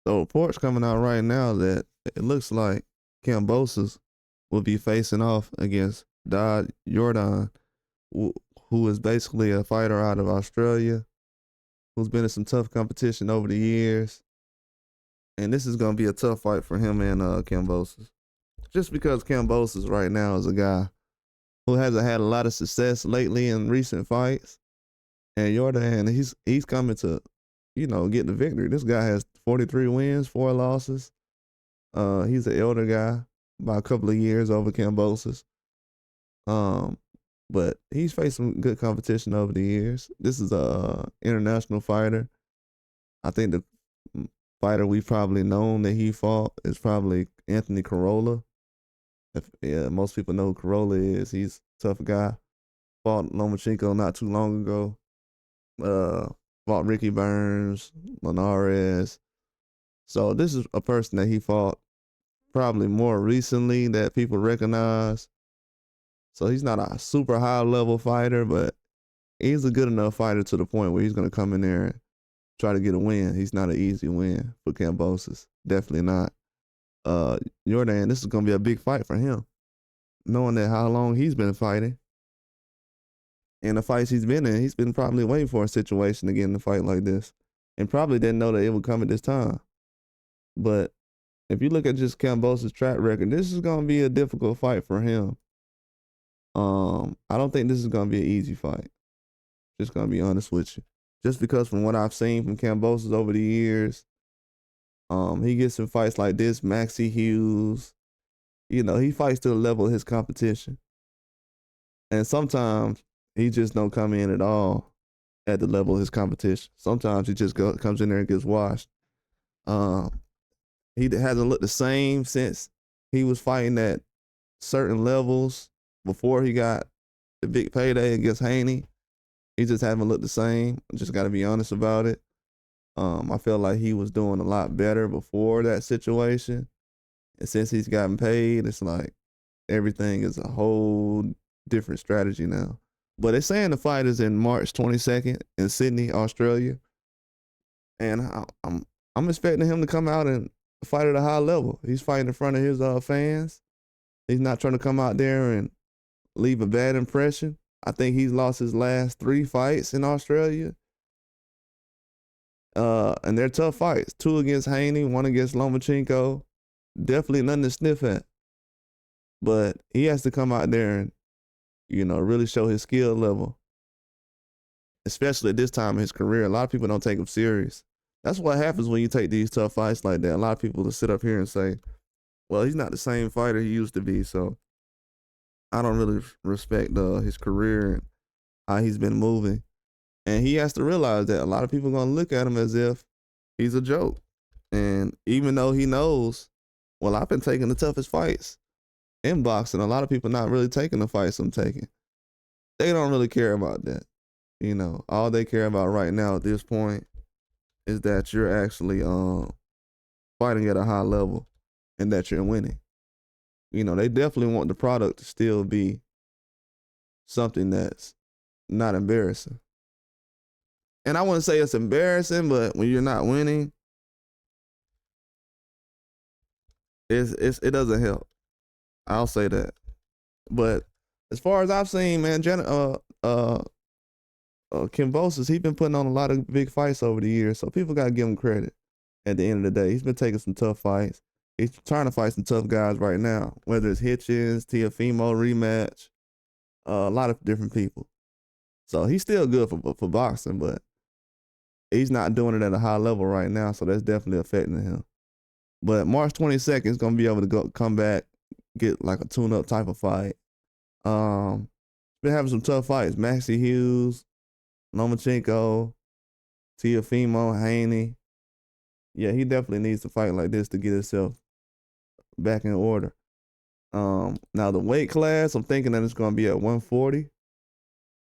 So reports coming out right now that it looks like Kambosos will be facing off against Daud Yordan, who who is basically a fighter out of Australia, who's been in some tough competition over the years. And this is going to be a tough fight for him and Kambosos. Just because Kambosos right now is a guy who hasn't had a lot of success lately in recent fights. And Yordan, he's coming to, get the victory. This guy has 43 wins, 4 losses. He's an elder guy by a couple of years over Kambosos. But he's faced some good competition over the years. This is a international fighter. I think the fighter we've probably known that he fought is probably Anthony Corolla. Most people know who Corolla is. He's a tough guy. Fought Lomachenko not too long ago. Fought Ricky Burns, Linares. So this is a person that he fought probably more recently that people recognize. So he's not a super high level fighter, but he's a good enough fighter to the point where he's going to come in there and try to get a win. He's not an easy win for Kambosos. Definitely not. Yordan, this is going to be a big fight for him, knowing that how long he's been fighting. And the fights he's been in, he's been probably waiting for a situation to get in a fight like this, and probably didn't know that it would come at this time. But if you look at just Kambosos' track record, this is going to be a difficult fight for him. I don't think this is going to be an easy fight. Just going to be honest with you. Just because from what I've seen from Kambosos over the years, he gets in fights like this, Maxie Hughes. He fights to the level of his competition. And sometimes he just don't come in at all at the level of his competition. Sometimes he just comes in there and gets washed. He hasn't looked the same since he was fighting at certain levels before he got the big payday against Haney. He just haven't looked the same. Just got to be honest about it. I feel like he was doing a lot better before that situation. And since he's gotten paid, it's like everything is a whole different strategy now. But they're saying the fight is in March 22nd in Sydney, Australia. And I'm expecting him to come out and fight at a high level. He's fighting in front of his fans. He's not trying to come out there and leave a bad impression. I think he's lost his last 3 fights in Australia. And they're tough fights. 2 against Haney, 1 against Lomachenko. Definitely nothing to sniff at. But he has to come out there and, really show his skill level. Especially at this time in his career. A lot of people don't take him serious. That's what happens when you take these tough fights like that. A lot of people will sit up here and say, well, he's not the same fighter he used to be, so I don't really respect his career and how he's been moving. And he has to realize that a lot of people are going to look at him as if he's a joke. And even though he knows, well, I've been taking the toughest fights in boxing. A lot of people not really taking the fights I'm taking. They don't really care about that. All they care about right now at this point is that you're actually fighting at a high level and that you're winning. They definitely want the product to still be something that's not embarrassing. And I wouldn't say it's embarrassing, but when you're not winning, it doesn't help. I'll say that. But as far as I've seen, man, Kambosos, he's been putting on a lot of big fights over the years, so people got to give him credit at the end of the day. He's been taking some tough fights. He's trying to fight some tough guys right now, whether it's Hitchens, Teofimo rematch, a lot of different people. So he's still good for boxing, but he's not doing it at a high level right now, so that's definitely affecting him. But March 22nd is going to be able to come back, get like a tune-up type of fight. Been having some tough fights. Maxie Hughes, Lomachenko, Teofimo, Haney. Yeah, he definitely needs to fight like this to get himself back in order. Now the weight class, I'm thinking that it's going to be at 140.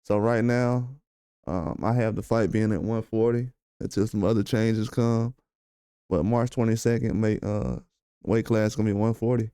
So right now, I have the fight being at 140 until some other changes come. But March 22nd, weight class is going to be 140.